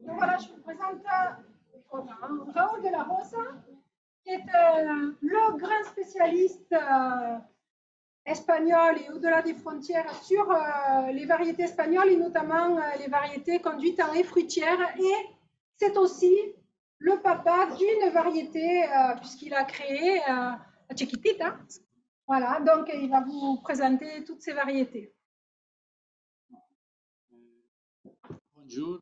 Donc voilà, je vous présente Raoul de la Rosa, qui est le grand spécialiste espagnol et au-delà des frontières sur les variétés espagnoles et notamment les variétés conduites en lait fruitière. Et c'est aussi le papa d'une variété, puisqu'il a créé la Chiquitita. Voilà, donc il va vous présenter toutes ces variétés. Bonjour,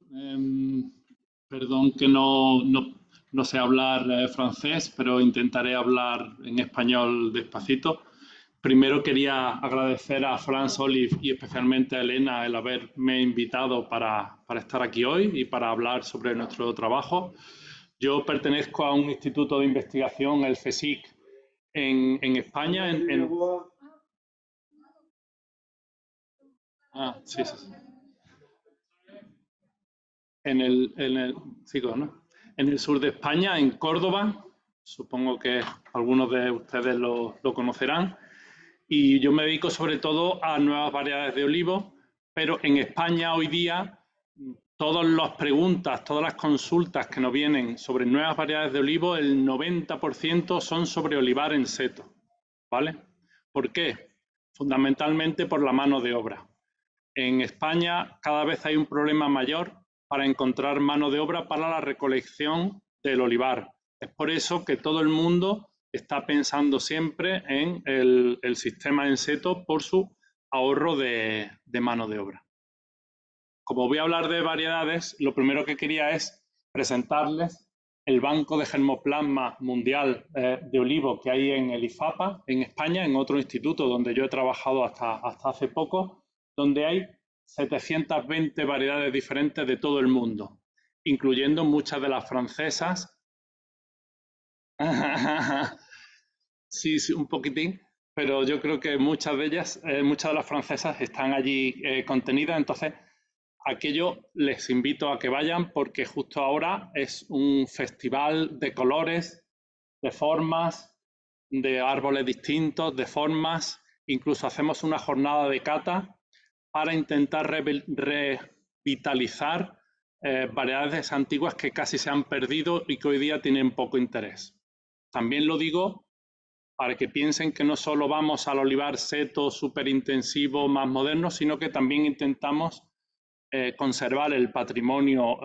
perdón que no sé hablar francés, pero intentaré hablar en español despacito. Primero quería agradecer a France Olive y especialmente a Elena el haberme invitado para estar aquí hoy y para hablar sobre nuestro trabajo. Yo pertenezco a un instituto de investigación, el CSIC, en España. Sí. En el sur de España, en Córdoba, supongo que algunos de ustedes lo conocerán, y yo me dedico sobre todo a nuevas variedades de olivo, pero en España hoy día todas las preguntas, todas las consultas que nos vienen sobre nuevas variedades de olivo, el 90% son sobre olivar en seto, ¿vale? ¿Por qué? Fundamentalmente por la mano de obra. En España cada vez hay un problema mayor para encontrar mano de obra para la recolección del olivar. Es por eso que todo el mundo está pensando siempre en el sistema en seto por su ahorro de mano de obra. Como voy a hablar de variedades, lo primero que quería es presentarles el banco de germoplasma mundial de olivo que hay en el IFAPA, en España, en otro instituto donde yo he trabajado hasta hace poco, donde hay 720 variedades diferentes de todo el mundo, incluyendo muchas de las francesas. Sí, un poquitín, pero yo creo que muchas de ellas, muchas de las francesas están allí contenidas. Entonces, aquello les invito a que vayan porque justo ahora es un festival de colores, de formas, de árboles distintos, de formas. Incluso hacemos una jornada de cata para intentar revitalizar variedades antiguas que casi se han perdido y que hoy día tienen poco interés. También lo digo para que piensen que no solo vamos al olivar seto, súper intensivo, más moderno, sino que también intentamos conservar el patrimonio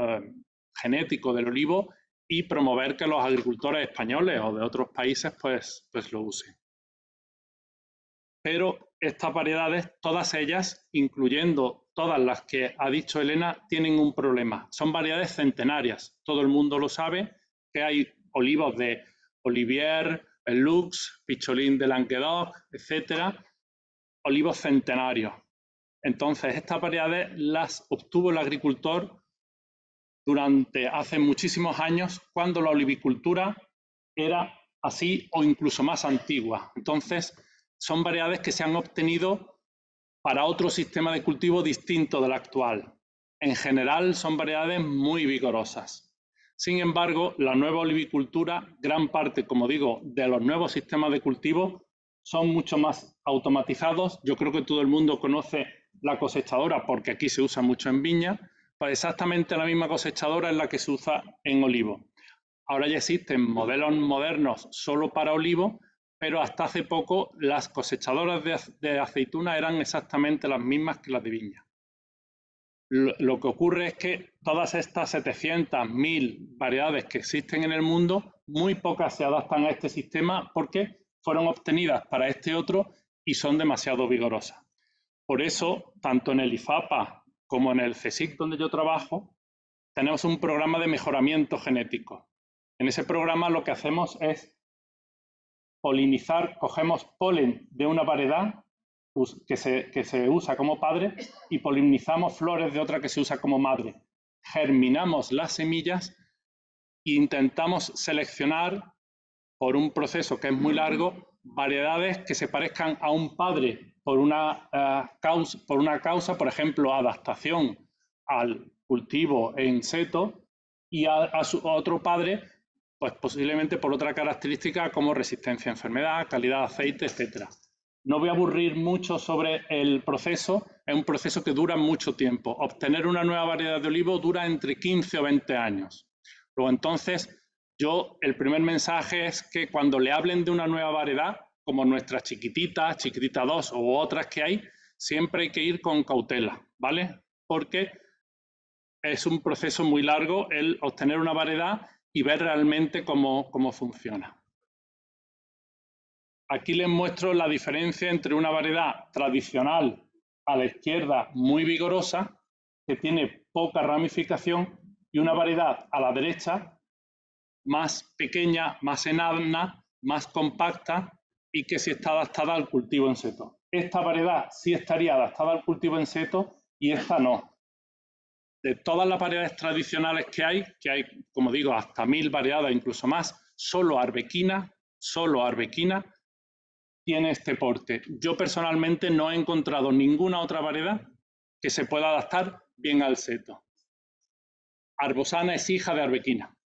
genético del olivo y promover que los agricultores españoles o de otros países pues lo usen. Pero estas variedades, todas ellas, incluyendo todas las que ha dicho Elena, tienen un problema. Son variedades centenarias. Todo el mundo lo sabe, que hay olivos de Olivier, el Lux, Picholín de Languedoc, etcétera, olivos centenarios. Entonces, estas variedades las obtuvo el agricultor hace muchísimos años, cuando la olivicultura era así o incluso más antigua. Entonces, son variedades que se han obtenido para otro sistema de cultivo distinto del actual. En general, son variedades muy vigorosas. Sin embargo, la nueva olivicultura, gran parte, como digo, de los nuevos sistemas de cultivo son mucho más automatizados. Yo creo que todo el mundo conoce la cosechadora porque aquí se usa mucho en viña, pues exactamente la misma cosechadora es la que se usa en olivo. Ahora ya existen modelos modernos solo para olivo, pero hasta hace poco las cosechadoras de aceituna eran exactamente las mismas que las de viña. Lo que ocurre es que todas estas 700, 1000 variedades que existen en el mundo, muy pocas se adaptan a este sistema porque fueron obtenidas para este otro y son demasiado vigorosas. Por eso, tanto en el IFAPA como en el CSIC, donde yo trabajo, tenemos un programa de mejoramiento genético. En ese programa lo que hacemos es polinizar, cogemos polen de una variedad que se usa como padre y polinizamos flores de otra que se usa como madre. Germinamos las semillas e intentamos seleccionar, por un proceso que es muy largo, variedades que se parezcan a un padre por una causa, por ejemplo, adaptación al cultivo en seto, y a otro padre, pues posiblemente por otra característica como resistencia a enfermedad, calidad de aceite, etc. No voy a aburrir mucho sobre el proceso, es un proceso que dura mucho tiempo. Obtener una nueva variedad de olivo dura entre 15 o 20 años. Luego, entonces, el primer mensaje es que cuando le hablen de una nueva variedad, como nuestras chiquititas, chiquitita 2 u otras que hay, siempre hay que ir con cautela, ¿vale? Porque es un proceso muy largo el obtener una variedad y ver realmente cómo funciona. Aquí les muestro la diferencia entre una variedad tradicional a la izquierda muy vigorosa, que tiene poca ramificación, y una variedad a la derecha más pequeña, más enana, más compacta y que sí está adaptada al cultivo en seto. Esta variedad sí estaría adaptada al cultivo en seto y esta no. De todas las variedades tradicionales que hay, como digo, hasta 1000 variedades, incluso más, solo arbequina tiene este porte. Yo personalmente no he encontrado ninguna otra variedad que se pueda adaptar bien al seto. Arbosana es hija de arbequina.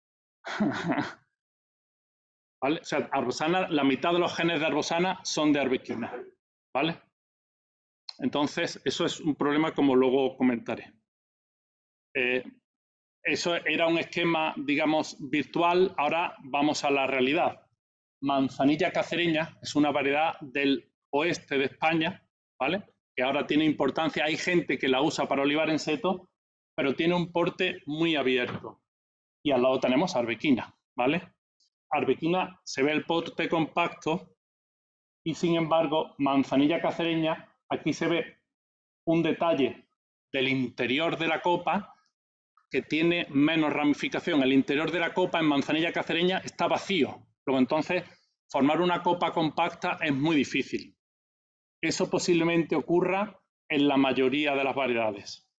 ¿Vale? O sea, arbosana, la mitad de los genes de arbosana son de arbequina. ¿Vale? Entonces, eso es un problema como luego comentaré. Eso era un esquema, digamos, virtual. Ahora vamos a la realidad. Manzanilla cacereña es una variedad del oeste de España, ¿vale? Que ahora tiene importancia. Hay gente que la usa para olivar en seto, pero tiene un porte muy abierto. Y al lado tenemos arbequina, ¿vale? Arbequina se ve el porte compacto y, sin embargo, manzanilla cacereña, aquí se ve un detalle del interior de la copa que tiene menos ramificación. El interior de la copa en manzanilla cacereña está vacío. Luego, entonces, formar una copa compacta es muy difícil. Eso posiblemente ocurra en la mayoría de las variedades.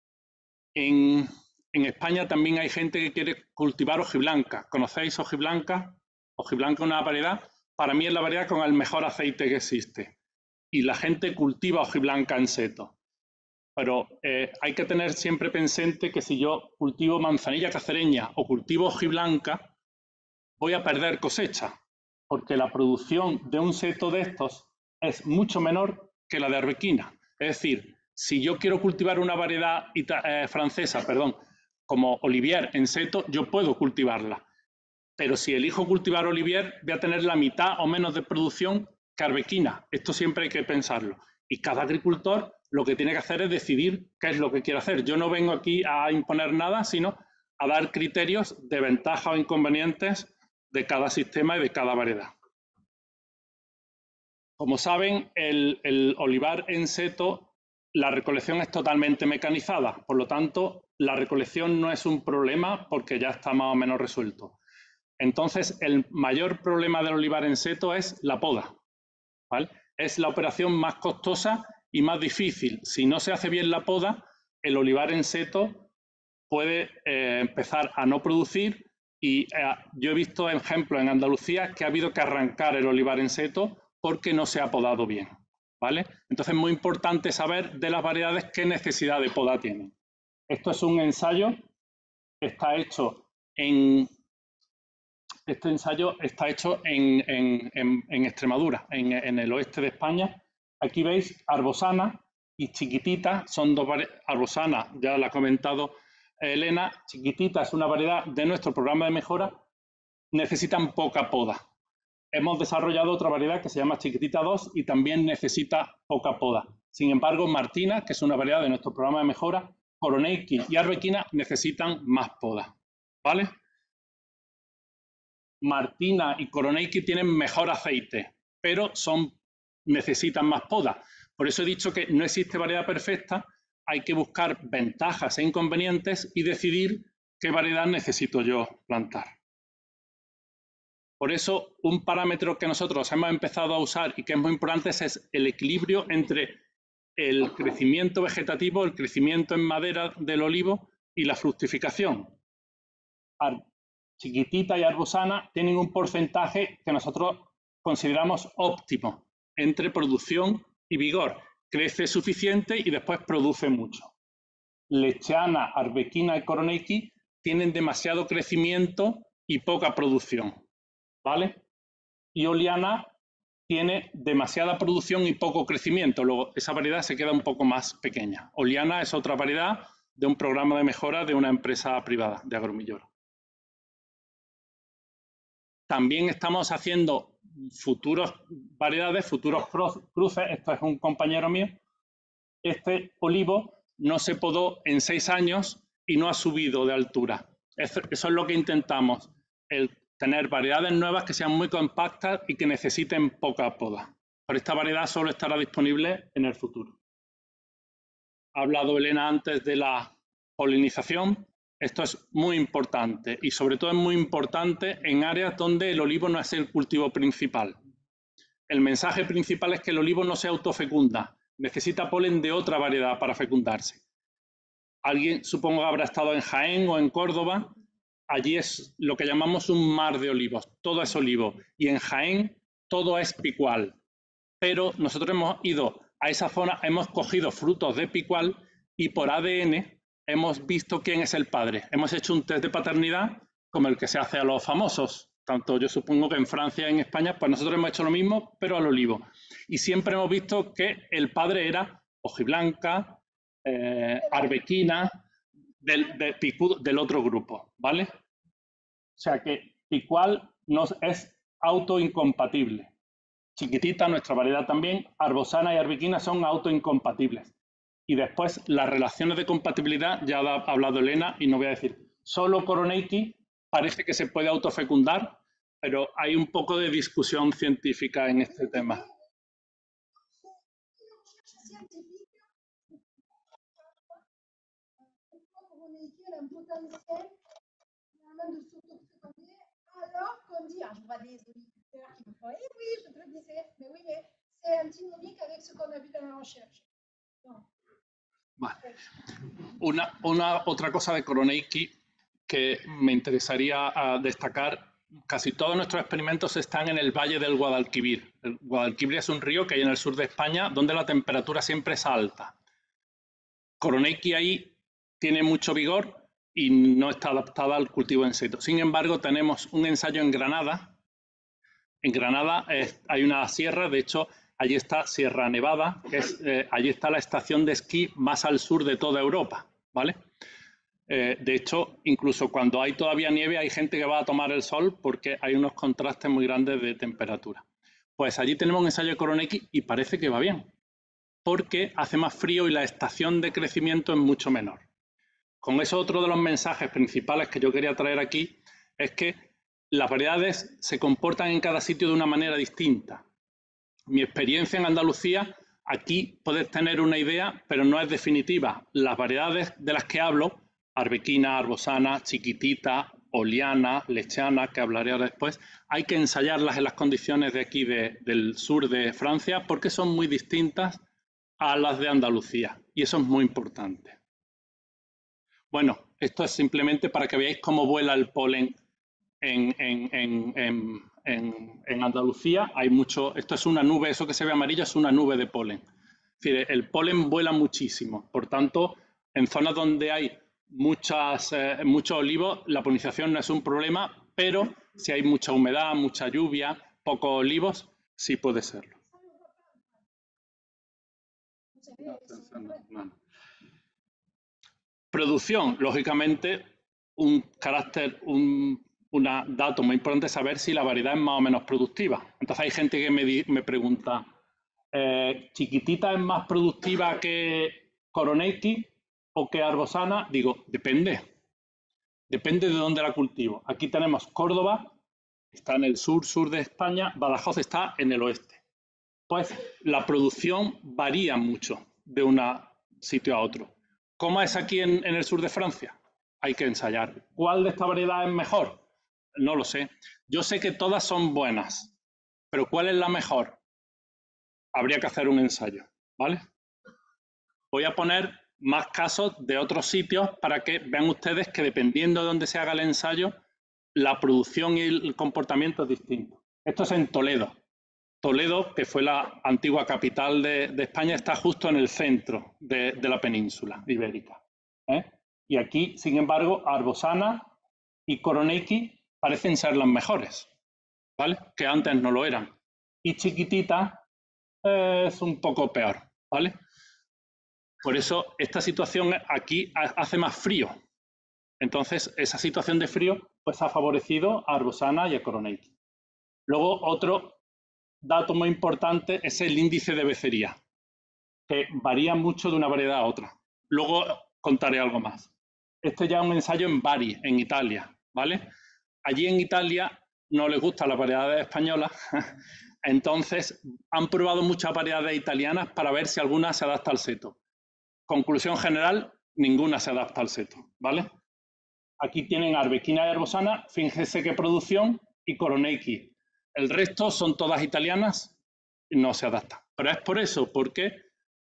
En España también hay gente que quiere cultivar hojiblanca. ¿Conocéis hojiblanca? Hojiblanca es una variedad, para mí es la variedad con el mejor aceite que existe. Y la gente cultiva hojiblanca en seto. Pero hay que tener siempre presente que si yo cultivo manzanilla cacereña o cultivo hojiblanca, voy a perder cosecha, porque la producción de un seto de estos es mucho menor que la de arbequina. Es decir, si yo quiero cultivar una variedad francesa, como Olivier en seto, yo puedo cultivarla. Pero si elijo cultivar Olivier, voy a tener la mitad o menos de producción que arbequina. Esto siempre hay que pensarlo. Y cada agricultor lo que tiene que hacer es decidir qué es lo que quiere hacer. Yo no vengo aquí a imponer nada, sino a dar criterios de ventajas o inconvenientes de cada sistema y de cada variedad. Como saben, el olivar en seto, la recolección es totalmente mecanizada. Por lo tanto, la recolección no es un problema porque ya está más o menos resuelto. Entonces, el mayor problema del olivar en seto es la poda, ¿vale? Es la operación más costosa y más difícil. Si no se hace bien la poda, el olivar en seto puede empezar a no producir y yo he visto ejemplos en Andalucía que ha habido que arrancar el olivar en seto porque no se ha podado bien, ¿vale? Entonces es muy importante saber de las variedades qué necesidad de poda tienen. Esto es un ensayo, está hecho en... Este ensayo está hecho en Extremadura, en el oeste de España. Aquí veis arbosana y chiquitita, son dos variedades. Arbosana, ya la ha comentado Elena, chiquitita es una variedad de nuestro programa de mejora, necesitan poca poda. Hemos desarrollado otra variedad que se llama chiquitita 2 y también necesita poca poda. Sin embargo, Martina, que es una variedad de nuestro programa de mejora, Koroneiki y Arbequina necesitan más poda, ¿vale? Martina y Koroneiki tienen mejor aceite, pero necesitan más poda. Por eso he dicho que no existe variedad perfecta, hay que buscar ventajas e inconvenientes y decidir qué variedad necesito yo plantar. Por eso, un parámetro que nosotros hemos empezado a usar y que es muy importante es el equilibrio entre el crecimiento vegetativo, el crecimiento en madera del olivo y la fructificación. Chiquitita y arbosana tienen un porcentaje que nosotros consideramos óptimo entre producción y vigor. Crece suficiente y después produce mucho. Lecheana, arbequina y Koroneiki tienen demasiado crecimiento y poca producción, ¿vale? Y Oliana tiene demasiada producción y poco crecimiento. Luego, esa variedad se queda un poco más pequeña. Oliana es otra variedad de un programa de mejora de una empresa privada de Agromillora. También estamos haciendo futuros variedades, futuros cruces. Esto es un compañero mío. Este olivo no se podó en 6 años y no ha subido de altura. Eso es lo que intentamos, el tener variedades nuevas que sean muy compactas y que necesiten poca poda. Pero esta variedad solo estará disponible en el futuro. Ha hablado Elena antes de la polinización. Esto es muy importante y sobre todo es muy importante en áreas donde el olivo no es el cultivo principal. El mensaje principal es que el olivo no se autofecunda, necesita polen de otra variedad para fecundarse. Alguien, supongo, habrá estado en Jaén o en Córdoba. Allí es lo que llamamos un mar de olivos, todo es olivo. Y en Jaén todo es picual. Pero nosotros hemos ido a esa zona, hemos cogido frutos de picual y por ADN hemos visto quién es el padre. Hemos hecho un test de paternidad como el que se hace a los famosos. Tanto yo supongo que en Francia y en España, pues nosotros hemos hecho lo mismo, pero al olivo. Y siempre hemos visto que el padre era hojiblanca, arbequina, del otro grupo, ¿vale? O sea que picual nos es autoincompatible. Chiquitita, nuestra variedad también, arbosana y arbequina son autoincompatibles. Y después las relaciones de compatibilidad, ya ha hablado Elena y no voy a decir, solo Coroneiki parece que se puede autofecundar, pero hay un poco de discusión científica en este tema. Alors qu'on dit, je vois des auditeurs qui me font, eh oui, je te le disais, mais oui, mais c'est antinomique avec ce qu'on a vu dans la recherche. No. Vale. Otra cosa de Coroneiki que me interesaría destacar, casi todos nuestros experimentos están en el valle del Guadalquivir. El Guadalquivir es un río que hay en el sur de España donde la temperatura siempre es alta. Coroneiki ahí tiene mucho vigor y no está adaptada al cultivo en seto. Sin embargo, tenemos un ensayo en Granada. En Granada hay una sierra, de hecho, allí está Sierra Nevada, que es, allí está la estación de esquí más al sur de toda Europa, ¿vale? De hecho, incluso cuando hay todavía nieve, hay gente que va a tomar el sol porque hay unos contrastes muy grandes de temperatura. Pues allí tenemos un ensayo de Coroneiki y parece que va bien, porque hace más frío y la estación de crecimiento es mucho menor. Con eso, otro de los mensajes principales que yo quería traer aquí es que las variedades se comportan en cada sitio de una manera distinta. Mi experiencia en Andalucía, aquí puedes tener una idea, pero no es definitiva. Las variedades de las que hablo, arbequina, arbosana, chiquitita, oliana, lechana, que hablaré ahora después, hay que ensayarlas en las condiciones de aquí del sur de Francia porque son muy distintas a las de Andalucía y eso es muy importante. Bueno, esto es simplemente para que veáis cómo vuela el polen en Andalucía. Hay mucho, esto es una nube, eso que se ve amarillo es una nube de polen. Es decir, el polen vuela muchísimo, por tanto, en zonas donde hay muchos olivos, la polinización no es un problema, pero si hay mucha humedad, mucha lluvia, pocos olivos, sí puede serlo. No. Producción, lógicamente, un dato muy importante es saber si la variedad es más o menos productiva. Entonces hay gente que me pregunta, ¿chiquitita es más productiva que Coroneiki o que arbosana? Digo, depende. Depende de dónde la cultivo. Aquí tenemos Córdoba, está en el sur de España, Badajoz está en el oeste. Pues la producción varía mucho de un sitio a otro. ¿Cómo es aquí en el sur de Francia? Hay que ensayar. ¿Cuál de estas variedades es mejor? No lo sé. Yo sé que todas son buenas, pero ¿cuál es la mejor? Habría que hacer un ensayo, ¿vale? Voy a poner más casos de otros sitios para que vean ustedes que dependiendo de dónde se haga el ensayo, la producción y el comportamiento es distinto. Esto es en Toledo. Toledo, que fue la antigua capital de España, está justo en el centro de la península ibérica. Y aquí, sin embargo, arbosana y Coroneiki parecen ser las mejores, ¿vale? Que antes no lo eran. y chiquitita es un poco peor, ¿vale? Por eso esta situación aquí hace más frío. Entonces, esa situación de frío pues ha favorecido a Arbosana y a Coroneiki. Luego, otro dato muy importante es el índice de becería, que varía mucho de una variedad a otra. Luego contaré algo más. Este ya es un ensayo en Bari, en Italia, ¿vale? Allí en Italia no les gustan las variedades españolas, entonces han probado muchas variedades italianas para ver si alguna se adapta al seto. Conclusión general, ninguna se adapta al seto, ¿vale? Aquí tienen Arbequina y Arbosana, fíjense qué producción, y Coroneiki. El resto son todas italianas y no se adaptan. Pero es por eso, porque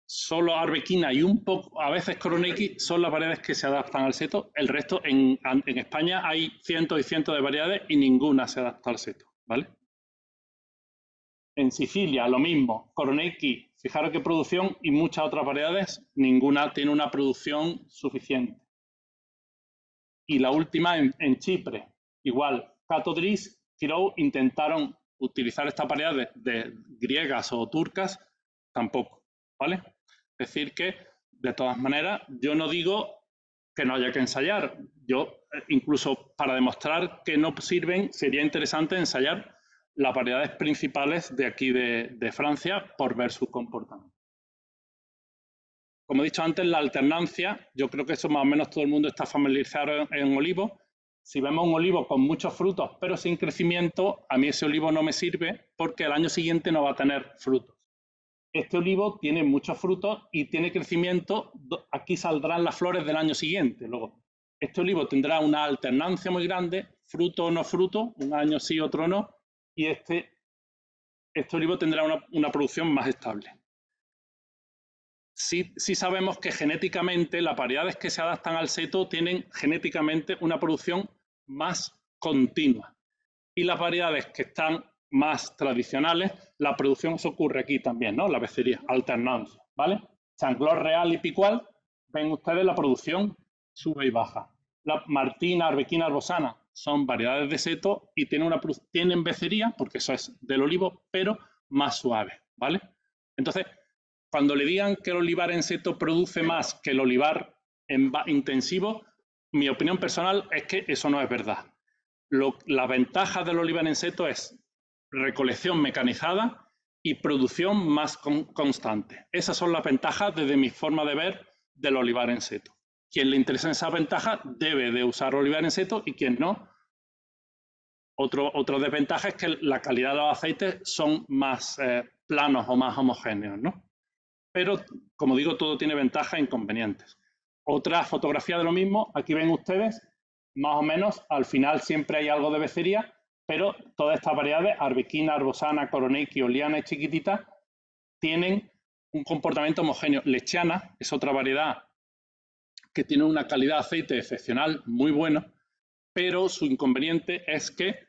solo Arbequina y un poco, a veces Coroneiki, son las variedades que se adaptan al seto. El resto, en España hay cientos y cientos de variedades y ninguna se adapta al seto, ¿vale? En Sicilia, lo mismo. Coroneiki, fijaros qué producción, y muchas otras variedades, ninguna tiene una producción suficiente. Y la última en Chipre, igual, Catodris, Kirou intentaron utilizar estas variedades de griegas o turcas, tampoco, ¿vale? Es decir que, de todas maneras, yo no digo que no haya que ensayar. Yo, incluso para demostrar que no sirven, sería interesante ensayar las variedades principales de aquí de Francia por ver su comportamiento. Como he dicho antes, la alternancia, yo creo que eso más o menos todo el mundo está familiarizado en olivo. Si vemos un olivo con muchos frutos pero sin crecimiento, a mí ese olivo no me sirve porque el año siguiente no va a tener frutos. Este olivo tiene muchos frutos y tiene crecimiento, aquí saldrán las flores del año siguiente. Luego, este olivo tendrá una alternancia muy grande, fruto o no fruto, un año sí, otro no, y este olivo tendrá una producción más estable. Sí sabemos que genéticamente las variedades que se adaptan al seto tienen genéticamente una producción más continua. Y las variedades que están más tradicionales, la producción eso ocurre aquí también, ¿no? La becería, alternancia, ¿vale? Changlor real y picual, ven ustedes la producción sube y baja. La Martina, Arbequina, Arbosana son variedades de seto y tienen becería, porque eso es del olivo, pero más suave, ¿vale? Entonces, cuando le digan que el olivar en seto produce más que el olivar intensivo, mi opinión personal es que eso no es verdad. La ventaja del olivar en seto es recolección mecanizada y producción más constante. Esas son las ventajas desde mi forma de ver del olivar en seto. Quien le interesa esa ventaja debe de usar olivar en seto y quien no. Otra desventaja es que la calidad de los aceites son más planos o más homogéneos, ¿no? Pero, como digo, todo tiene ventajas e inconvenientes. Otra fotografía de lo mismo, aquí ven ustedes, más o menos, al final siempre hay algo de becería, pero todas estas variedades, Arbequina, Arbosana, Coroneiki, Oliana y Chiquitita, tienen un comportamiento homogéneo. Lechiana es otra variedad que tiene una calidad de aceite excepcional, muy bueno, pero su inconveniente es que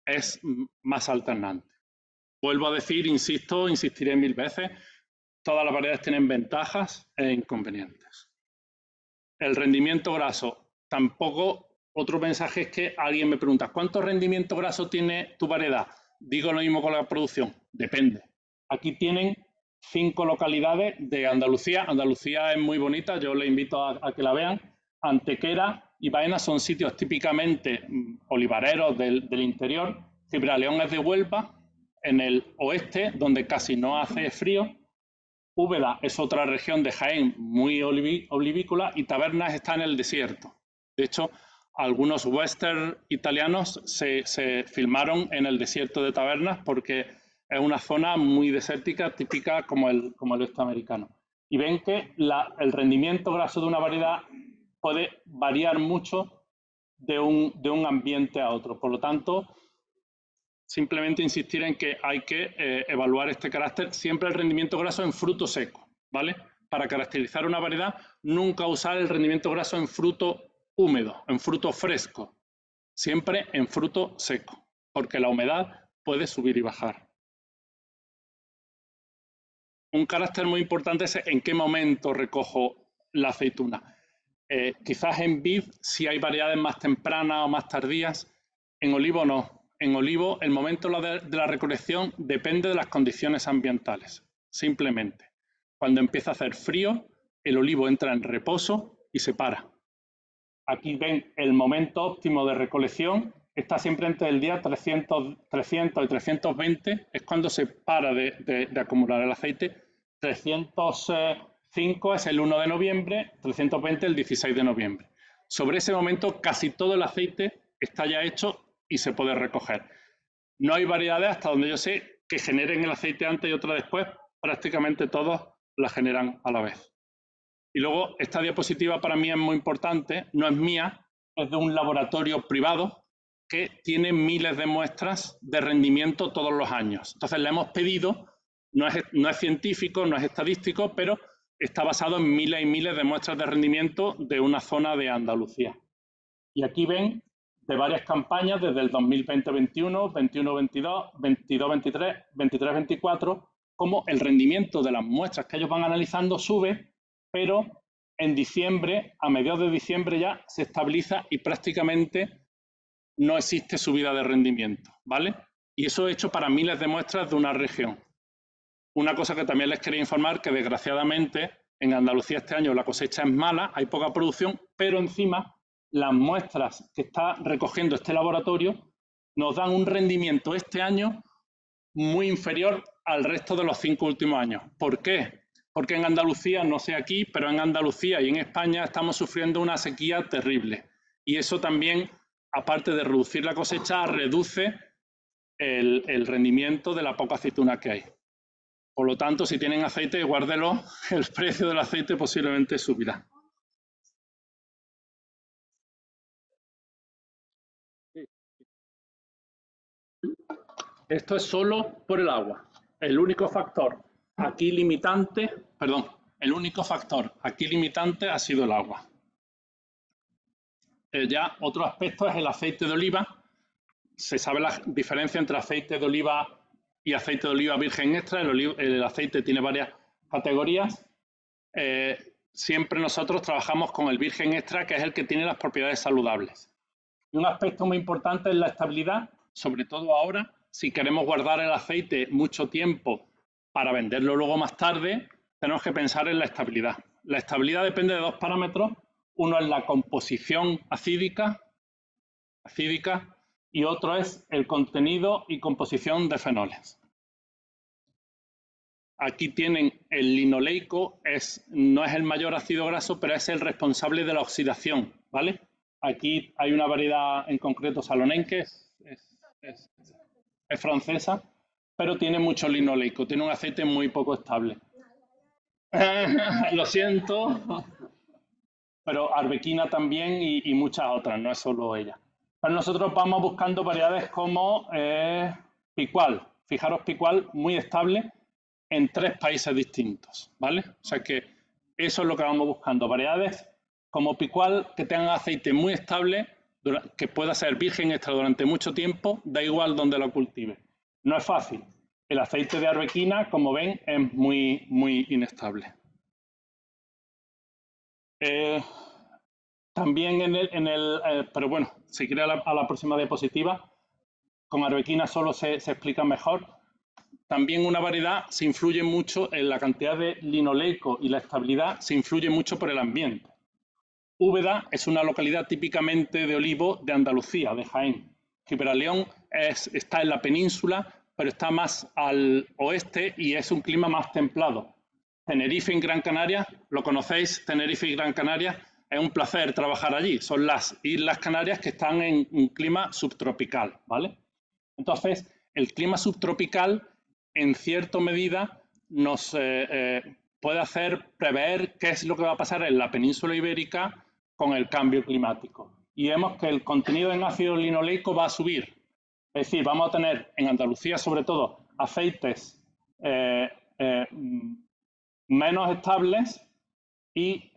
es más alternante. Vuelvo a decir, insisto, insistiré 1000 veces, todas las variedades tienen ventajas e inconvenientes. El rendimiento graso, tampoco. Otro mensaje es que alguien me pregunta, ¿cuánto rendimiento graso tiene tu variedad? Digo lo mismo con la producción, depende. Aquí tienen 5 localidades de Andalucía. Andalucía es muy bonita, yo les invito a que la vean. Antequera y Baena son sitios típicamente olivareros del interior. Cibraleón es de Huelva, en el oeste, donde casi no hace frío. Úbeda es otra región de Jaén muy olivícola y Tabernas está en el desierto. De hecho, algunos western italianos se filmaron en el desierto de Tabernas porque es una zona muy desértica, típica como el oeste americano. Y ven que el rendimiento graso de una variedad puede variar mucho de un ambiente a otro. Por lo tanto, simplemente insistir en que hay que evaluar este carácter, siempre el rendimiento graso en fruto seco, ¿vale? Para caracterizar una variedad, nunca usar el rendimiento graso en fruto húmedo, en fruto fresco, siempre en fruto seco, porque la humedad puede subir y bajar. Un carácter muy importante es en qué momento recojo la aceituna. Quizás en vid sí hay variedades más tempranas o más tardías, en olivo no. en olivo, el momento de la recolección depende de las condiciones ambientales, simplemente. Cuando empieza a hacer frío, el olivo entra en reposo y se para. Aquí ven el momento óptimo de recolección, está siempre entre el día 300 y 320, es cuando se para de acumular el aceite. 305 es el 1 de noviembre, 320 el 16 de noviembre. Sobre ese momento casi todo el aceite está ya hecho y se puede recoger. No hay variedades, hasta donde yo sé, que generen el aceite antes y otra después, prácticamente todos la generan a la vez. Y luego, esta diapositiva para mí es muy importante, no es mía, es de un laboratorio privado que tiene miles de muestras de rendimiento todos los años. Entonces le hemos pedido, no es científico, no es estadístico, pero está basado en miles y miles de muestras de rendimiento de una zona de Andalucía. Y aquí ven de varias campañas desde el 2020-21, 21-22, 22-23, 23-24, cómo el rendimiento de las muestras que ellos van analizando sube, pero en diciembre, a mediados de diciembre ya se estabiliza y prácticamente no existe subida de rendimiento, ¿vale? Y eso hecho para miles de muestras de una región. Una cosa que también les quería informar, que desgraciadamente en Andalucía este año la cosecha es mala, hay poca producción, pero encima las muestras que está recogiendo este laboratorio nos dan un rendimiento este año muy inferior al resto de los 5 últimos años. ¿Por qué? Porque en Andalucía, no sé aquí, pero en Andalucía y en España estamos sufriendo una sequía terrible. Y eso también, aparte de reducir la cosecha, reduce el rendimiento de la poca aceituna que hay. Por lo tanto, si tienen aceite, guárdelo, el precio del aceite posiblemente subirá. Esto es solo por el agua. El único factor aquí limitante, el único factor aquí limitante ha sido el agua. Ya otro aspecto es el aceite de oliva. Se sabe la diferencia entre aceite de oliva y aceite de oliva virgen extra. El aceite tiene varias categorías. Siempre nosotros trabajamos con el virgen extra, que es el que tiene las propiedades saludables. Y un aspecto muy importante es la estabilidad, sobre todo ahora, si queremos guardar el aceite mucho tiempo para venderlo luego más tarde, tenemos que pensar en la estabilidad. La estabilidad depende de dos parámetros. Uno es la composición acídica y otro es el contenido y composición de fenoles. Aquí tienen el linoleico, no es el mayor ácido graso, pero es el responsable de la oxidación, ¿vale? Aquí hay una variedad en concreto salonenque, es francesa, pero tiene mucho linoleico, tiene un aceite muy poco estable. Lo siento, pero arbequina también y muchas otras, no es solo ella. Pero nosotros vamos buscando variedades como Picual. Fijaros, Picual muy estable en 3 países distintos, ¿vale? O sea que eso es lo que vamos buscando, variedades como Picual que tengan aceite muy estable, que pueda ser virgen extra durante mucho tiempo, da igual donde lo cultive. No es fácil. El aceite de arbequina, como ven, es muy, muy inestable. También pero bueno, si quiere a la próxima diapositiva, con arbequina solo se explica mejor. También una variedad se influye mucho en la cantidad de linoleico y la estabilidad se influye mucho por el ambiente. Úbeda es una localidad típicamente de olivo de Andalucía, de Jaén. Gibraleón está en la península, pero está más al oeste y es un clima más templado. Tenerife en Gran Canaria, ¿lo conocéis? Tenerife y Gran Canaria, es un placer trabajar allí. Son las Islas Canarias que están en un clima subtropical, ¿vale? Entonces, el clima subtropical, en cierta medida, nos puede hacer prever qué es lo que va a pasar en la península ibérica con el cambio climático. Y vemos que el contenido en ácido linoleico va a subir. Es decir, vamos a tener en Andalucía, sobre todo, aceites menos estables y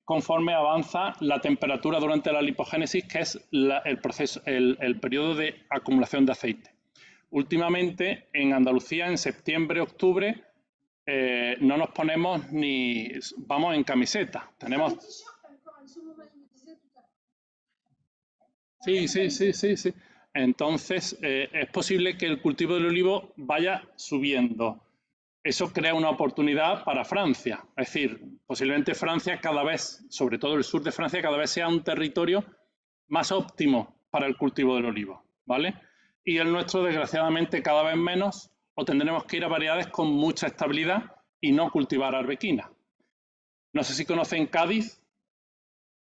conforme avanza la temperatura durante la lipogénesis, que es el periodo de acumulación de aceite. Últimamente, en Andalucía, en septiembre, octubre, no nos ponemos ni vamos en camiseta. Tenemos. Sí. Entonces, es posible que el cultivo del olivo vaya subiendo. Eso crea una oportunidad para Francia. Es decir, posiblemente Francia cada vez, sobre todo el sur de Francia, cada vez sea un territorio más óptimo para el cultivo del olivo, ¿vale? Y el nuestro, desgraciadamente, cada vez menos, o tendremos que ir a variedades con mucha estabilidad y no cultivar arbequina. No sé si conocen Cádiz.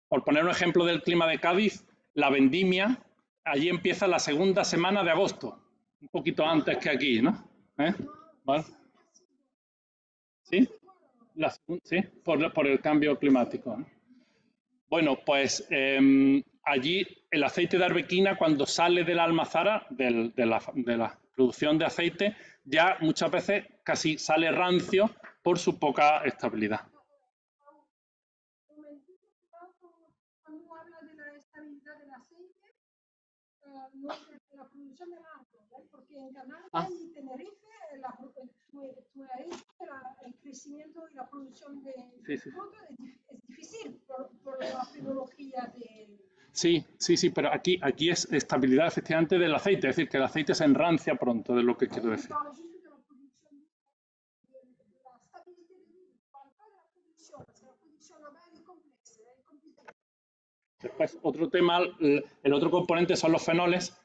Por poner un ejemplo del clima de Cádiz, la vendimia, allí empieza la segunda semana de agosto, un poquito antes que aquí, ¿no? ¿Vale? ¿Sí? Sí, por el cambio climático, ¿no? Bueno, pues allí el aceite de arbequina, cuando sale de la almazara, de la producción de aceite, ya muchas veces casi sale rancio por su poca estabilidad. Cuando habla de la estabilidad del aceite, no es la producción de mango, ¿eh? Porque en Canarias y Tenerife el crecimiento y la producción de frutos es difícil por la tecnología de... Sí, pero aquí es estabilidad efectivamente del aceite, es decir, que el aceite se enrancia pronto, de lo que quiero decir. Después, otro tema, el otro componente son los fenoles.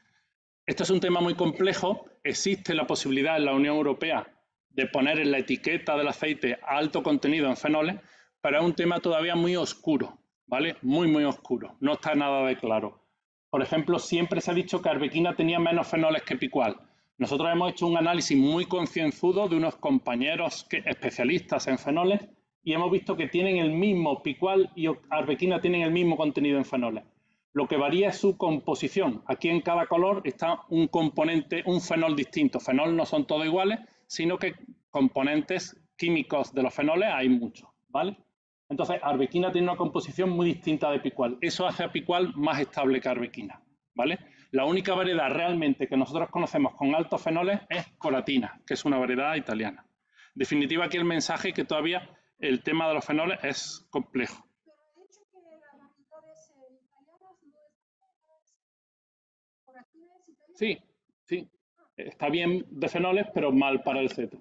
Esto es un tema muy complejo. Existe la posibilidad en la Unión Europea de poner en la etiqueta del aceite alto contenido en fenoles, pero es un tema todavía muy oscuro, ¿vale? Muy oscuro. No está nada de claro. Por ejemplo, siempre se ha dicho que arbequina tenía menos fenoles que picual. Nosotros hemos hecho un análisis muy concienzudo de unos compañeros especialistas en fenoles y hemos visto que tienen el mismo, picual y arbequina tienen el mismo contenido en fenoles. Lo que varía es su composición. Aquí en cada color está un componente, un fenol distinto. Fenol no son todos iguales, sino que componentes químicos de los fenoles hay muchos, ¿vale? Entonces, arbequina tiene una composición muy distinta de picual. Eso hace a picual más estable que arbequina, ¿vale? La única variedad realmente que nosotros conocemos con altos fenoles es coratina, que es una variedad italiana. En definitiva, aquí el mensaje es que todavía el tema de los fenoles es complejo. Sí, está bien de fenoles, pero mal para el ceto.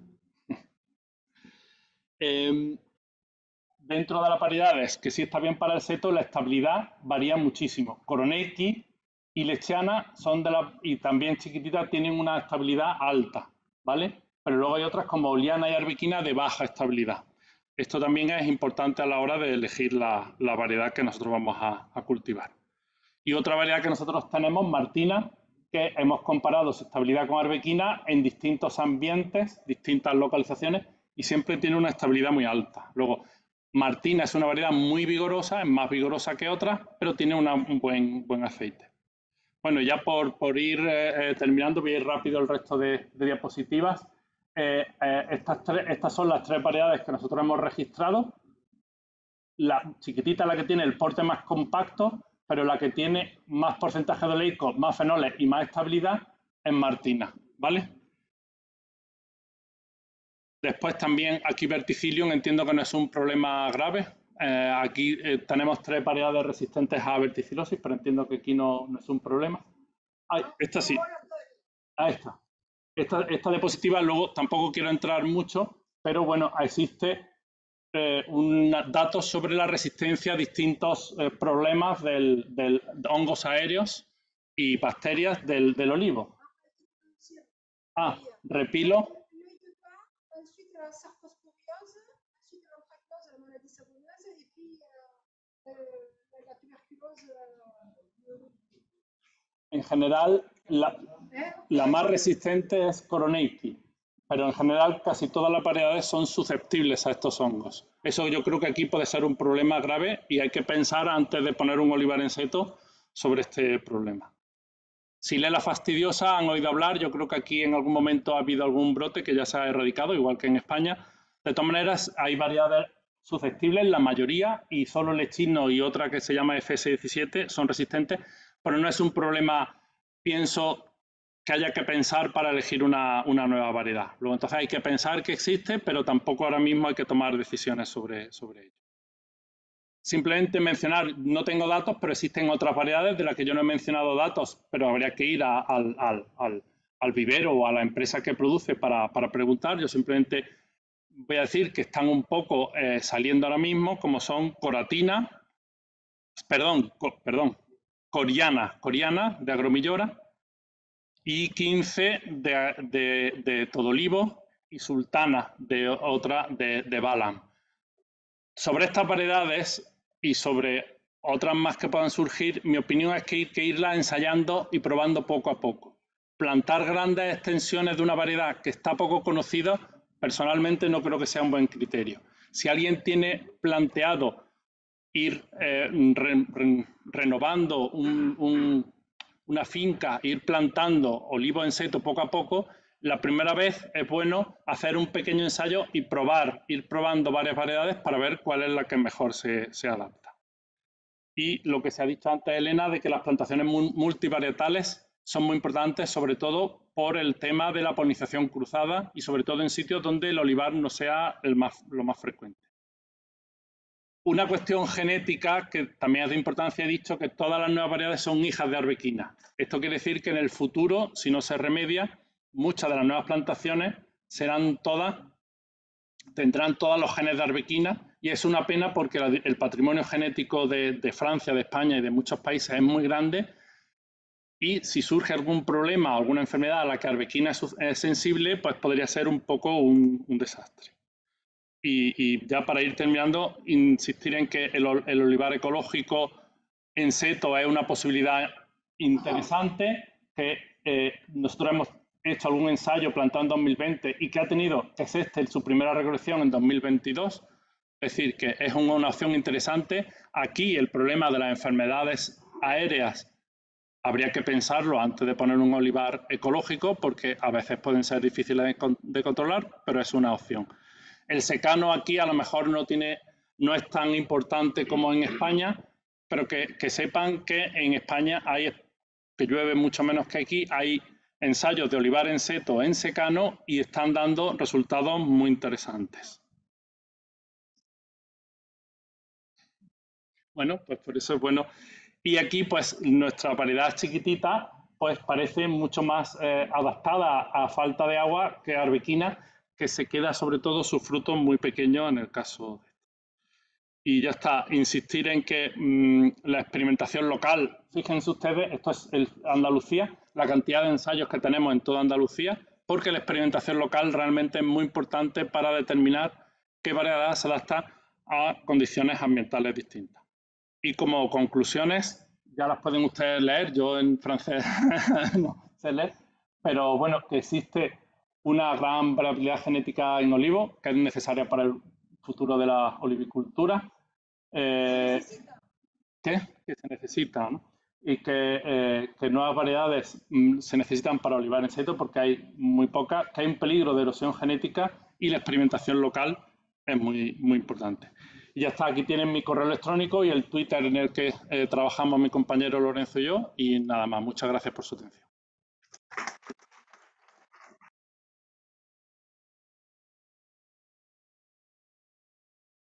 Dentro de las variedades que sí está bien para el seto, la estabilidad varía muchísimo. Koroneiki y Lechana son y también chiquititas tienen una estabilidad alta, ¿vale? Pero luego hay otras como Oliana y Arbequina de baja estabilidad. Esto también es importante a la hora de elegir la variedad que nosotros vamos a cultivar. Y otra variedad que nosotros tenemos, Martina, que hemos comparado su estabilidad con arbequina en distintos ambientes, distintas localizaciones, y siempre tiene una estabilidad muy alta. Luego, Martina es una variedad muy vigorosa, es más vigorosa que otras, pero tiene un buen aceite. Bueno, ya por ir terminando, voy a ir rápido el resto de diapositivas. Estas son las tres variedades que nosotros hemos registrado. La chiquitita, la que tiene el porte más compacto, pero la que tiene más porcentaje de oleicos, más fenoles y más estabilidad es Martina, ¿vale? Después también aquí Verticillium, entiendo que no es un problema grave. Aquí tenemos tres variedades resistentes a verticilosis, pero entiendo que aquí no es un problema. Esta sí. Esta diapositiva, luego tampoco quiero entrar mucho, pero bueno, existe datos sobre la resistencia a distintos problemas de hongos aéreos y bacterias del olivo. Repilo. En general, la más resistente es Koroneiki, pero en general casi todas las variedades son susceptibles a estos hongos. Eso yo creo que aquí puede ser un problema grave y hay que pensar antes de poner un olivar en seto sobre este problema. Xylella fastidiosa, han oído hablar, yo creo que aquí en algún momento ha habido algún brote que ya se ha erradicado, igual que en España. De todas maneras, hay variedades susceptibles, la mayoría, y solo lechino y otra que se llama FS17 son resistentes, pero no es un problema, pienso, que haya que pensar para elegir una nueva variedad. Luego, entonces hay que pensar que existe, pero tampoco ahora mismo hay que tomar decisiones sobre ello. simplemente mencionar, no tengo datos, pero existen otras variedades de las que yo no he mencionado datos, pero habría que ir al vivero o a la empresa que produce para preguntar. Yo simplemente voy a decir que están un poco saliendo ahora mismo, como son Coratina, Coriana de Agromillora y 15 de Todolivo y Sultana de otra de Balam. Sobre estas variedades y sobre otras más que puedan surgir, mi opinión es que hay que irlas ensayando y probando poco a poco. Plantar grandes extensiones de una variedad que está poco conocida, personalmente no creo que sea un buen criterio. Si alguien tiene planteado ir renovando una finca, ir plantando olivo en seto poco a poco, la primera vez es bueno hacer un pequeño ensayo y ir probando varias variedades para ver cuál es la que mejor se adapta. Y lo que se ha dicho antes, Elena, de que las plantaciones multivarietales son muy importantes, sobre todo por el tema de la polinización cruzada y sobre todo en sitios donde el olivar no sea lo más frecuente. Una cuestión genética que también es de importancia, he dicho que todas las nuevas variedades son hijas de arbequina. Esto quiere decir que en el futuro, si no se remedia, muchas de las nuevas plantaciones tendrán todos los genes de arbequina, y es una pena porque el patrimonio genético de Francia, de España y de muchos países es muy grande, y si surge algún problema o alguna enfermedad a la que arbequina es sensible, pues podría ser un poco un desastre. Y ya para ir terminando, insistir en que el olivar ecológico en seto es una posibilidad interesante, que nosotros hemos hecho algún ensayo plantado en 2020 y que ha tenido, su primera recolección en 2022, es decir, que es una opción interesante. Aquí el problema de las enfermedades aéreas habría que pensarlo antes de poner un olivar ecológico, porque a veces pueden ser difíciles de controlar, pero es una opción. El secano aquí a lo mejor no es tan importante como en España, pero que sepan que en España que llueve mucho menos que aquí, hay ensayos de olivar en seto en secano y están dando resultados muy interesantes. Bueno, pues por eso es bueno. Y aquí, pues, nuestra variedad chiquitita, pues parece mucho más adaptada a falta de agua que arbequina, que se queda sobre todo su fruto muy pequeño en el caso de esto. Y ya está, insistir en que la experimentación local, fíjense ustedes, esto es Andalucía, la cantidad de ensayos que tenemos en toda Andalucía, porque la experimentación local realmente es muy importante para determinar qué variedad se adapta a condiciones ambientales distintas. Y como conclusiones, ya las pueden ustedes leer, yo en francés no sé leer, pero bueno, que existe una gran variabilidad genética en olivo, que es necesaria para el futuro de la olivicultura. Que se necesita, ¿no? Y que nuevas variedades se necesitan para olivar en seto porque hay muy pocas, que hay un peligro de erosión genética y la experimentación local es muy, muy importante. Y ya está, aquí tienen mi correo electrónico y el Twitter en el que trabajamos mi compañero Lorenzo y yo, y nada más, muchas gracias por su atención.